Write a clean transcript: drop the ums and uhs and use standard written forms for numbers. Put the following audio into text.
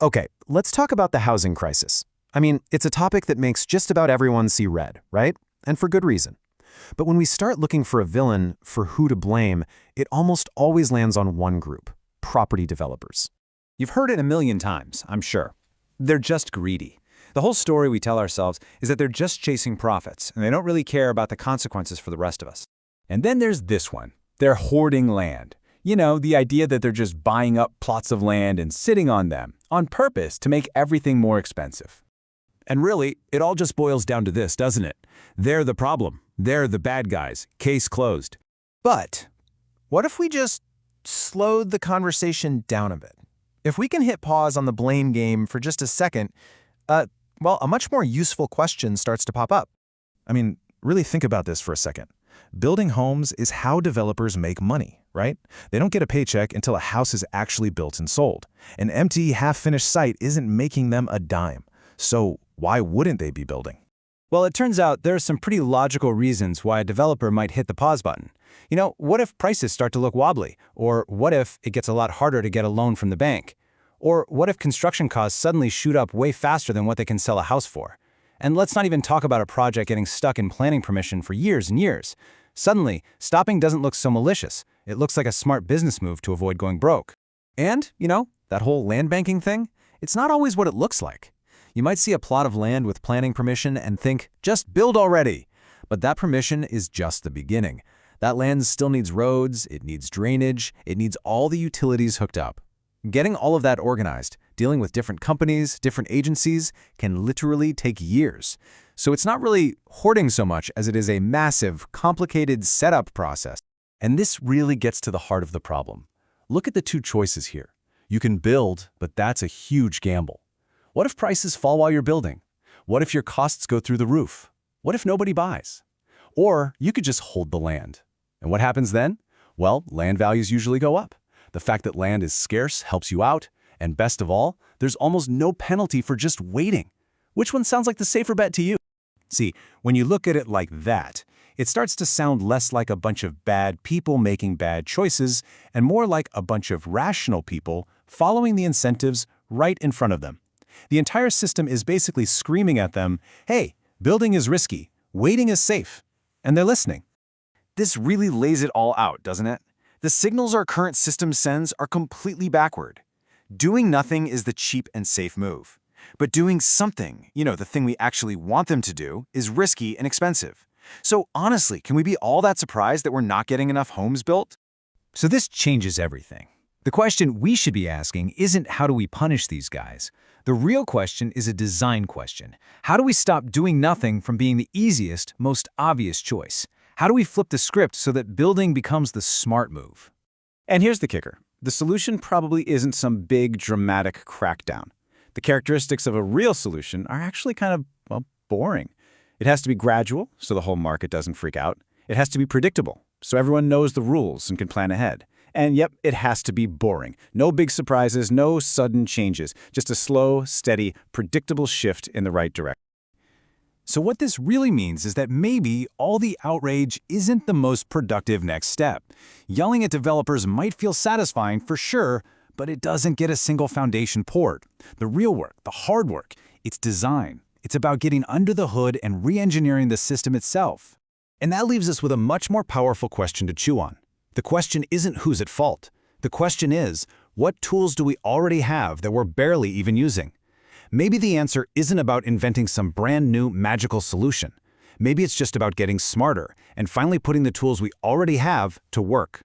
Okay, let's talk about the housing crisis. I mean, it's a topic that makes just about everyone see red, right? And for good reason. But when we start looking for a villain, for who to blame, it almost always lands on one group: property developers. You've heard it a million times, I'm sure. They're just greedy. The whole story we tell ourselves is that they're just chasing profits, and they don't really care about the consequences for the rest of us. And then there's this one. They're hoarding land. You know, the idea that they're just buying up plots of land and sitting on them, on purpose to make everything more expensive. And really, it all just boils down to this, doesn't it? They're the problem. They're the bad guys. Case closed. But what if we just slowed the conversation down a bit? If we can hit pause on the blame game for just a second, well, a much more useful question starts to pop up. I mean, really think about this for a second. Building homes is how developers make money, right? They don't get a paycheck until a house is actually built and sold. An empty, half-finished site isn't making them a dime. So why wouldn't they be building? Well, it turns out there are some pretty logical reasons why a developer might hit the pause button. You know, what if prices start to look wobbly? Or what if it gets a lot harder to get a loan from the bank? Or what if construction costs suddenly shoot up way faster than what they can sell a house for? And let's not even talk about a project getting stuck in planning permission for years and years. Suddenly, stopping doesn't look so malicious. It looks like a smart business move to avoid going broke. And, you know, that whole land banking thing, it's not always what it looks like. You might see a plot of land with planning permission and think, just build already. But that permission is just the beginning. That land still needs roads, it needs drainage, it needs all the utilities hooked up. Getting all of that organized, dealing with different companies, different agencies, can literally take years. So it's not really hoarding so much as it is a massive, complicated setup process. And this really gets to the heart of the problem. Look at the two choices here. You can build, but that's a huge gamble. What if prices fall while you're building? What if your costs go through the roof? What if nobody buys? Or you could just hold the land. And what happens then? Well, land values usually go up. The fact that land is scarce helps you out, and best of all, there's almost no penalty for just waiting. Which one sounds like the safer bet to you? See, when you look at it like that, it starts to sound less like a bunch of bad people making bad choices and more like a bunch of rational people following the incentives right in front of them. The entire system is basically screaming at them, hey, building is risky, waiting is safe, and they're listening. This really lays it all out, doesn't it? The signals our current system sends are completely backward. Doing nothing is the cheap and safe move. But doing something, you know, the thing we actually want them to do, is risky and expensive. So honestly, can we be all that surprised that we're not getting enough homes built? So this changes everything. The question we should be asking isn't how do we punish these guys? The real question is a design question. How do we stop doing nothing from being the easiest, most obvious choice? How do we flip the script so that building becomes the smart move? And here's the kicker. The solution probably isn't some big, dramatic crackdown. The characteristics of a real solution are actually kind of, well, boring. It has to be gradual, so the whole market doesn't freak out. It has to be predictable, so everyone knows the rules and can plan ahead. And yep, it has to be boring. No big surprises, no sudden changes, just a slow, steady, predictable shift in the right direction. So what this really means is that maybe all the outrage isn't the most productive next step. Yelling at developers might feel satisfying for sure, but it doesn't get a single foundation poured. The real work, the hard work, it's design. It's about getting under the hood and re-engineering the system itself. And that leaves us with a much more powerful question to chew on. The question isn't who's at fault. The question is, what tools do we already have that we're barely even using? Maybe the answer isn't about inventing some brand new magical solution. Maybe it's just about getting smarter and finally putting the tools we already have to work.